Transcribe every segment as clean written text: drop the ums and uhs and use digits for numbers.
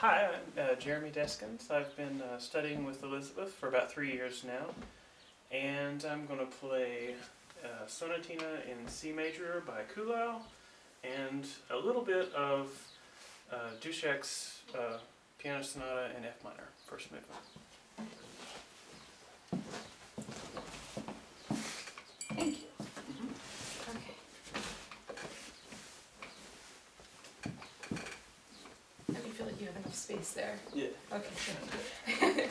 Hi, I'm Jeremy Deskins. I've been studying with Elizabeth for about 3 years now, and I'm going to play Sonatina in C major by Kuhlau, and a little bit of Duschek's Piano Sonata in F minor, first movement. Thank you. Let me feel like you have enough space there. Yeah. Okay, thank you.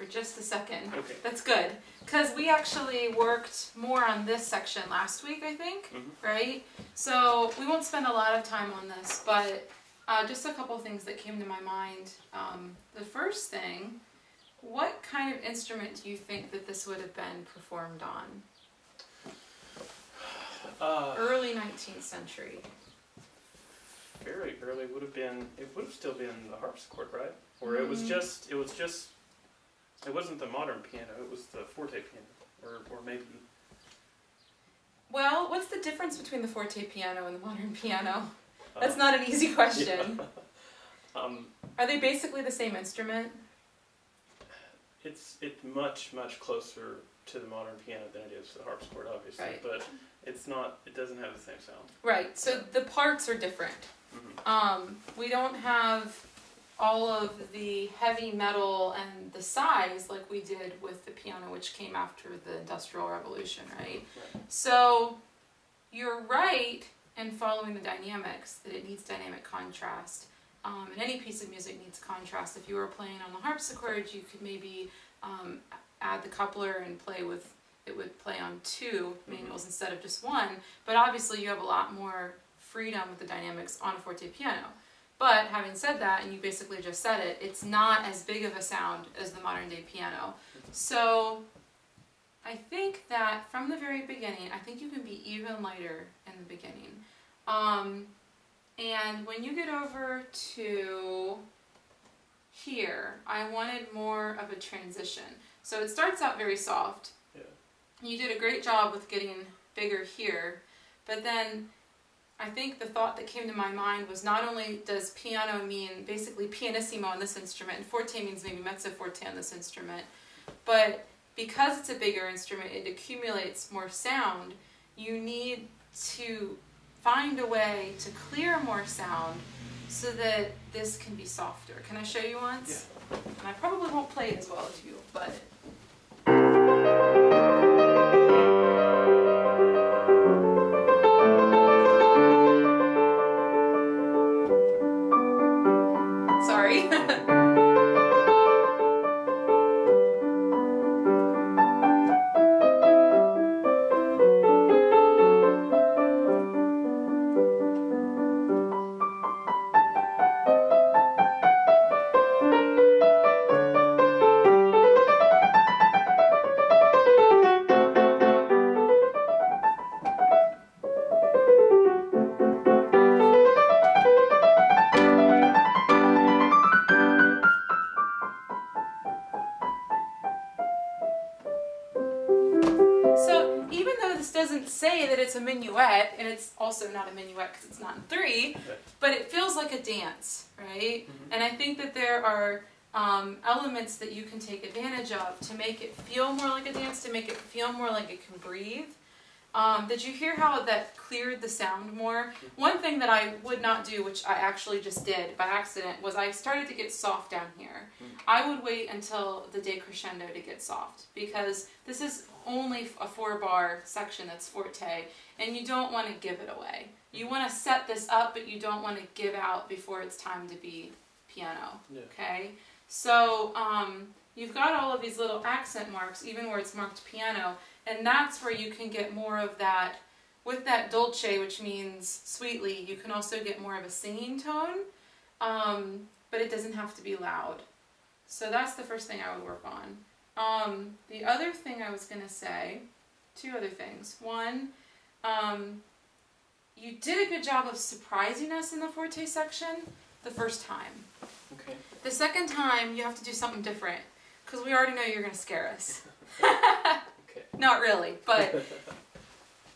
Just a second. Okay. That's good. Because we actually worked more on this section last week, I think, right? So we won't spend a lot of time on this, but just a couple things that came to my mind. The first thing, what kind of instrument do you think that this would have been performed on? Early 19th century. Very early would have been, it would have still been the harpsichord, right? Or it was just, it wasn't the modern piano, it was the forte piano, or maybe... Well, what's the difference between the forte piano and the modern piano? That's not an easy question. Yeah. Are they basically the same instrument? It's much, much closer to the modern piano than it is to the harpsichord, obviously, right. But it's not, it doesn't have the same sound. Right, so the parts are different. We don't have all of the heavy metal and the size like we did with the piano, which came after the Industrial Revolution, right? So you're right in following the dynamics, that it needs dynamic contrast. And any piece of music needs contrast. If you were playing on the harpsichord, you could maybe add the coupler and play with, it would play on 2 manuals instead of just 1. But obviously you have a lot more freedom with the dynamics on a forte piano. But having said that, and you basically just said it, it's not as big of a sound as the modern day piano. So I think that from the very beginning, I think you can be even lighter in the beginning. And when you get over to here, I wanted more of a transition. So it starts out very soft. Yeah. You did a great job with getting bigger here, but then I think the thought that came to my mind was not only does piano mean basically pianissimo on this instrument, and forte means maybe mezzo forte on this instrument, but because it's a bigger instrument, it accumulates more sound, you need to find a way to clear more sound so that this can be softer. Can I show you once? Yeah. And I probably won't play it as well as you, but... Sorry. So even though this doesn't say that it's a minuet, and it's also not a minuet because it's not in 3, but it feels like a dance, right? Mm-hmm. And I think that there are elements that you can take advantage of to make it feel more like a dance, to make it feel more like it can breathe. Did you hear how that cleared the sound more? One thing that I would not do, which I actually just did by accident, was I started to get soft down here. I would wait until the decrescendo to get soft, because this is only a 4-bar section that's forte, and you don't want to give it away. You want to set this up, but you don't want to give out before it's time to be piano. Yeah. Okay? So you've got all of these little accent marks, even where it's marked piano, and that's where you can get more of that. With that dolce, which means sweetly, you can also get more of a singing tone, but it doesn't have to be loud. So that's the first thing I would work on. The other thing I was going to say, 2 other things. One, you did a good job of surprising us in the forte section the first time. Okay. The second time, you have to do something different, because we already know you're going to scare us. Okay. Not really, but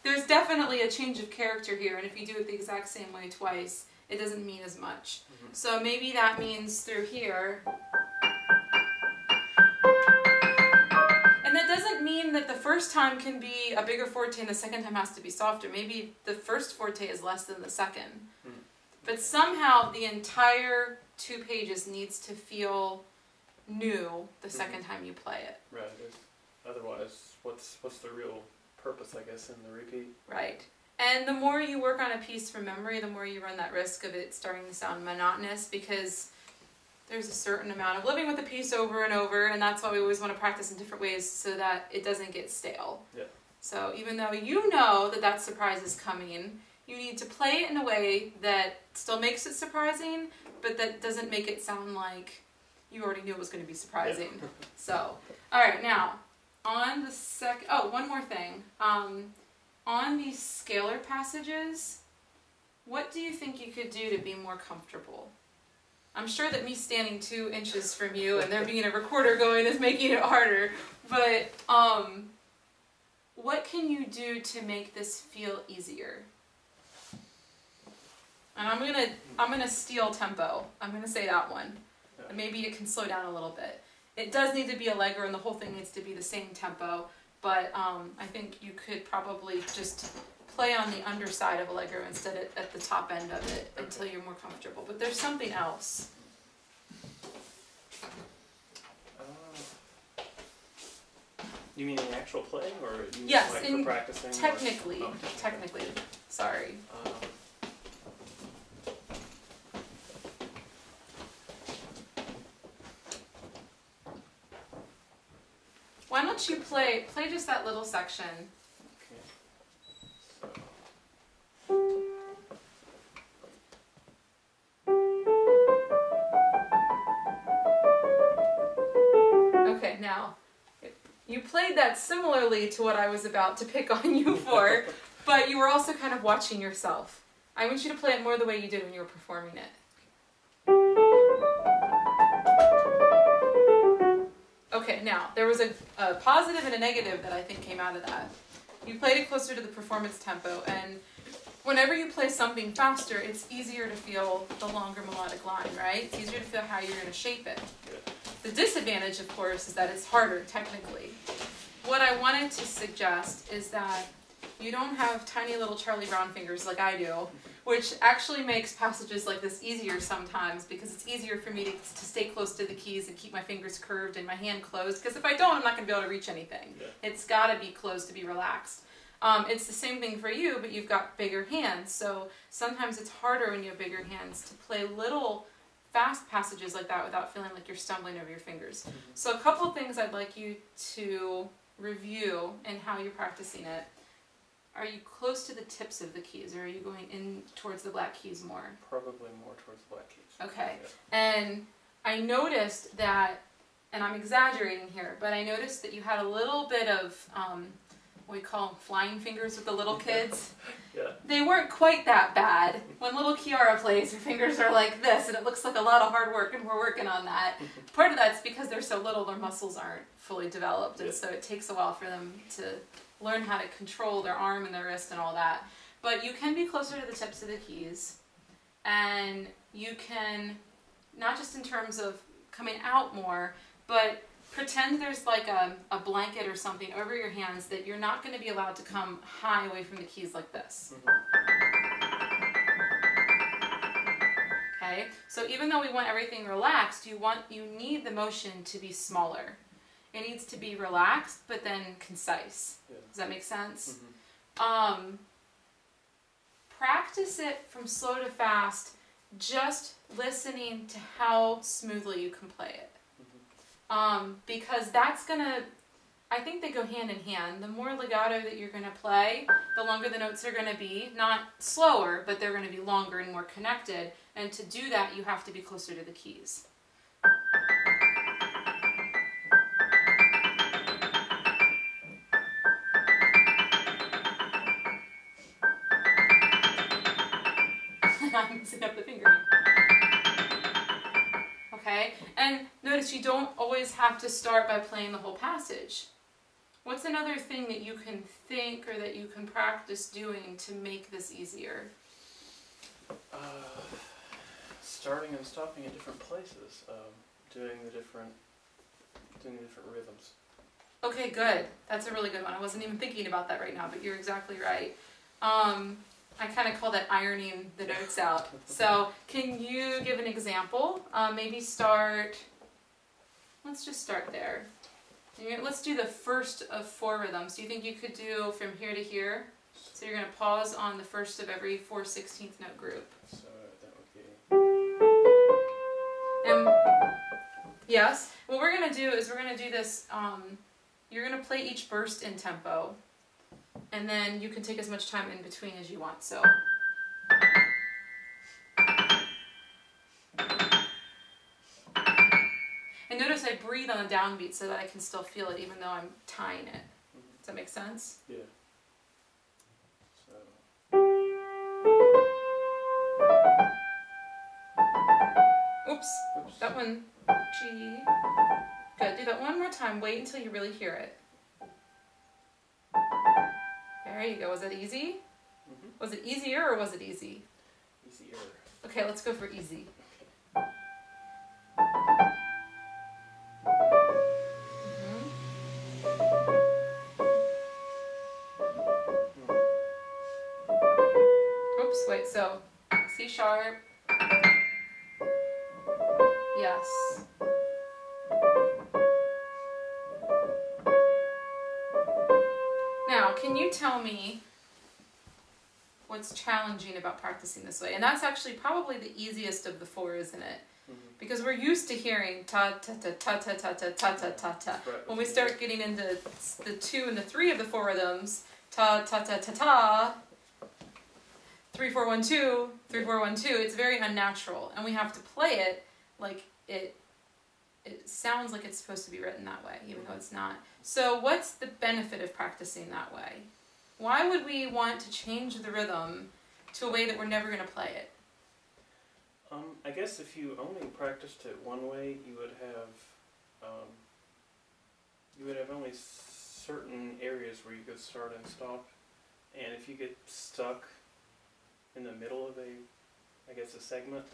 there's definitely a change of character here, and if you do it the exact same way twice, it doesn't mean as much. Mm-hmm. So maybe that means through here. And that doesn't mean that the first time can be a bigger forte and the second time has to be softer. Maybe the first forte is less than the second. Mm-hmm. But somehow the entire 2 pages needs to feel new the second time you play it. Right. Otherwise, what's the real purpose, I guess, in the repeat? Right. And the more you work on a piece from memory, the more you run that risk of it starting to sound monotonous, because there's a certain amount of living with a piece over and over, and that's why we always want to practice in different ways so that it doesn't get stale. Yeah. So even though you know that that surprise is coming, you need to play it in a way that still makes it surprising, but that doesn't make it sound like you already knew it was going to be surprising. Yeah. So, alright, now, on the one more thing. On these scalar passages, what do you think you could do to be more comfortable? I'm sure that me standing 2 inches from you and there being a recorder going is making it harder, but what can you do to make this feel easier? And I'm gonna steal tempo. I'm gonna say that one. Yeah. Maybe it can slow down a little bit. It does need to be allegro, and the whole thing needs to be the same tempo. But I think you could probably just play on the underside of allegro instead of at the top end of it until you're more comfortable. But there's something else. You mean in actual playing, or you mean Yes, like in for practicing? technically. Or, Technically. Sorry. Why don't you play just that little section? Okay. Okay, now, you played that similarly to what I was about to pick on you for, but you were also kind of watching yourself. I want you to play it more the way you did when you were performing it. Okay, now, there was a positive and a negative that I think came out of that. You played it closer to the performance tempo, and whenever you play something faster, it's easier to feel the longer melodic line, right? It's easier to feel how you're going to shape it. The disadvantage, of course, is that it's harder technically. What I wanted to suggest is that you don't have tiny little Charlie Brown fingers like I do, which actually makes passages like this easier sometimes because it's easier for me to stay close to the keys and keep my fingers curved and my hand closed, because if I don't, I'm not going to be able to reach anything. Yeah. It's got to be closed to be relaxed. It's the same thing for you, but you've got bigger hands, so sometimes it's harder when you have bigger hands to play little fast passages like that without feeling like you're stumbling over your fingers. So a couple of things I'd like you to review in how you're practicing it. Are you close to the tips of the keys, or are you going in towards the black keys more? Probably more towards the black keys. Okay. Yeah. And I noticed that, and I'm exaggerating here, but I noticed that you had a little bit of what we call them flying fingers with the little kids. Yeah. They weren't quite that bad. When little Kiara plays, her fingers are like this, and it looks like a lot of hard work, and we're working on that. Part of that's because they're so little, their muscles aren't fully developed, and so it takes a while for them to learn how to control their arm and their wrist and all that. But you can be closer to the tips of the keys, and you can, not just in terms of coming out more, but pretend there's like a blanket or something over your hands that you're not going to be allowed to come high away from the keys like this. Okay, so even though we want everything relaxed, you need the motion to be smaller. It needs to be relaxed, but then concise. Yeah. Does that make sense? Mm-hmm. Practice it from slow to fast, just listening to how smoothly you can play it. Because that's gonna, I think they go hand in hand. The more legato that you're gonna play, the longer the notes are gonna be. Not slower, but they're gonna be longer and more connected. And to do that, you have to be closer to the keys. I'm mixing up the fingering. Okay, and notice you don't always have to start by playing the whole passage. What's another thing that you can think or that you can practice doing to make this easier? Starting and stopping in different places, doing the different rhythms. Okay, good. That's a really good one. I wasn't even thinking about that right now, but you're exactly right. I kind of call that ironing the notes out. So can you give an example? Maybe start, let's just start there. Let's do the first of 4 rhythms. Do you think you could do from here to here? So you're going to pause on the first of every 4/16th note group. So that would be... Yes. What we're going to do is we're going to do this, you're going to play each burst in tempo. And then you can take as much time in between as you want. So. And notice I breathe on the downbeat so that I can still feel it even though I'm tying it. Does that make sense? Yeah. So. Oops. That one, G. Good. Do that one more time. Wait until you really hear it. There you go. Was that easy? Mm-hmm. Was it easier or was it easy? Easier. Okay, let's go for easy. Oops, wait, so C sharp. Yes. Now, can you tell me what's challenging about practicing this way? And that's actually probably the easiest of the 4, isn't it? Because we're used to hearing ta ta ta ta ta ta ta ta ta ta ta. When we start getting into the 2 and the 3 of the 4 rhythms, ta ta ta ta ta, 3 4 1 2, 3 4 1 2, it's very unnatural, and we have to play it like it sounds like it's supposed to be written that way, even though it's not. So what's the benefit of practicing that way? Why would we want to change the rhythm to a way that we're never going to play it? I guess if you only practiced it one way, you would have only certain areas where you could start and stop, and if you get stuck in the middle of a segment,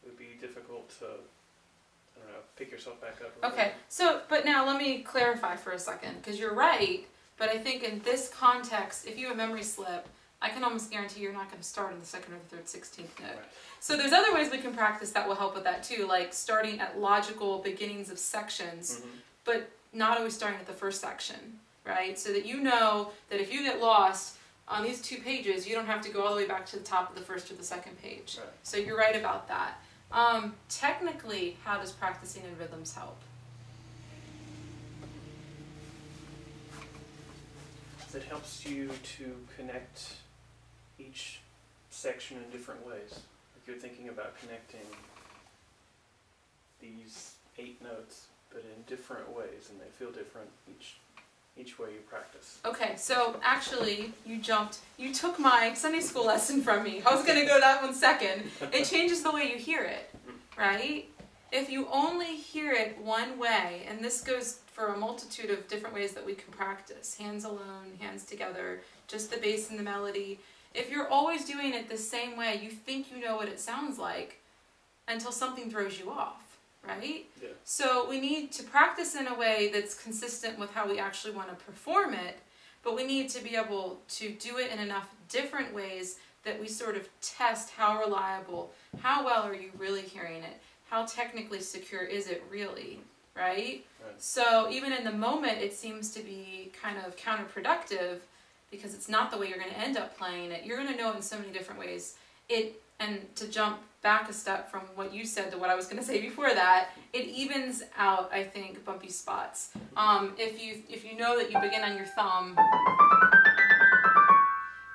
it would be difficult to, I don't know, pick yourself back up. Okay, so, but now let me clarify for a second, because you're right, but I think in this context, if you have a memory slip, I can almost guarantee you're not going to start on the second or the third 16th note. Right. So there's other ways we can practice that will help with that too, like starting at logical beginnings of sections, but not always starting at the first section, right? So that you know that if you get lost on these 2 pages, you don't have to go all the way back to the top of the first or the second page. Right. So you're right about that. Technically, how does practicing in rhythms help? It helps you to connect each section in different ways. Like you're thinking about connecting these 8 notes, but in different ways, and they feel different each way you practice. Okay, so actually, you took my Sunday school lesson from me. I was going to go that one second. It changes the way you hear it, right? If you only hear it one way, and this goes for a multitude of different ways that we can practice, hands alone, hands together, just the bass and the melody. If you're always doing it the same way, you think you know what it sounds like until something throws you off, right? Yeah. So we need to practice in a way that's consistent with how we actually want to perform it, but we need to be able to do it in enough different ways that we sort of test how reliable, how well are you really hearing it, how technically secure is it really, right? So even in the moment, it seems to be kind of counterproductive because it's not the way you're going to end up playing it. You're going to know it in so many different ways. And to jump back a step from what you said to what I was going to say before that, it evens out, I think, bumpy spots. If you know that you begin on your thumb,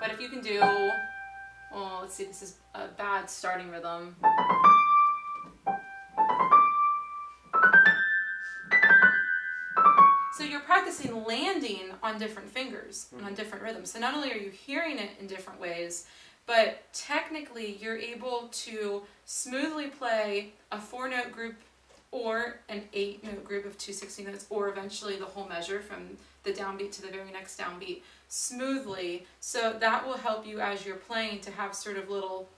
but if you can do, well, let's see, this is a bad starting rhythm. So you're practicing landing on different fingers and on different rhythms. So not only are you hearing it in different ways, but technically you're able to smoothly play a 4-note group or an 8-note group of 2 16 notes, or eventually the whole measure from the downbeat to the very next downbeat smoothly. So that will help you as you're playing to have sort of little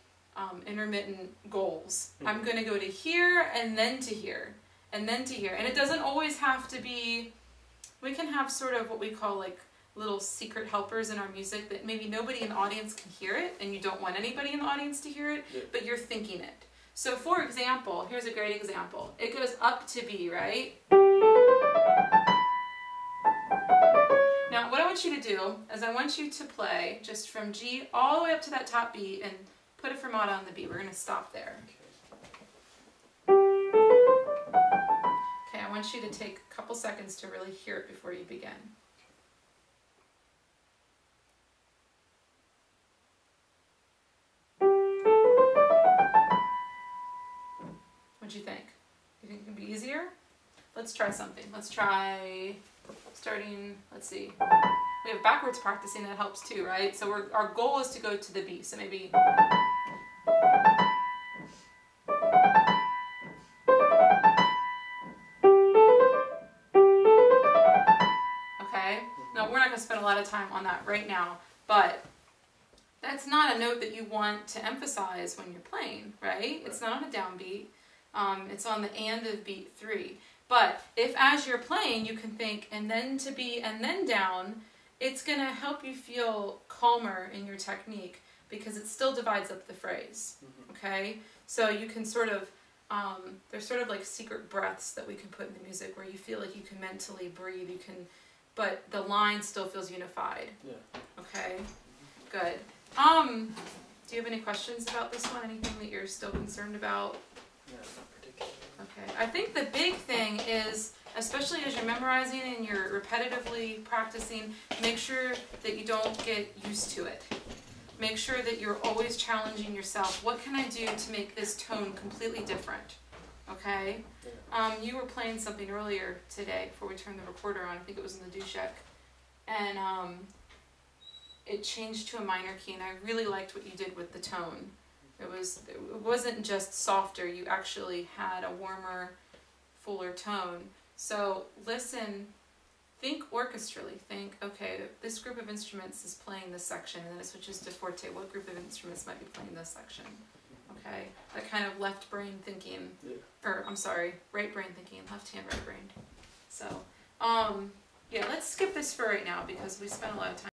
intermittent goals. I'm going to go to here and then to here and then to here. And it doesn't always have to be, we can have sort of what we call like little secret helpers in our music that maybe nobody in the audience can hear it and you don't want anybody in the audience to hear it, but you're thinking it. So for example, here's a great example. It goes up to B, right? Now what I want you to do is I want you to play just from G all the way up to that top B and put a fermata on the B. We're going to stop there. Okay, I want you to take a couple seconds to really hear it before you begin. What'd you think? You think it can be easier? Let's try something. Let's try starting, let's see. We have backwards practicing that helps too, right? So our goal is to go to the B. So maybe... Okay? Now, we're not going to spend a lot of time on that right now, but that's not a note that you want to emphasize when you're playing, right? It's not on a downbeat. It's on the and of beat 3. But if as you're playing you can think and then to B and then down, it's going to help you feel calmer in your technique because it still divides up the phrase, okay? So you can sort of, there's sort of like secret breaths that we can put in the music where you feel like you can mentally breathe, you can, but the line still feels unified. Yeah. Okay, good. Do you have any questions about this one? Anything that you're still concerned about? No, not particularly. Okay, I think the big thing is, especially as you're memorizing and you're repetitively practicing, make sure that you don't get used to it. Make sure that you're always challenging yourself. What can I do to make this tone completely different? Okay? You were playing something earlier today before we turned the recorder on. I think it was in the Dushek. And it changed to a minor key, and I really liked what you did with the tone. It wasn't just softer, you actually had a warmer, fuller tone. So listen, think orchestrally. Think, okay, this group of instruments is playing this section, and then it switches to forte. What group of instruments might be playing this section? Okay, that kind of left brain thinking, or I'm sorry, right brain thinking, left hand, right brain. So, yeah, let's skip this for right now because we spent a lot of time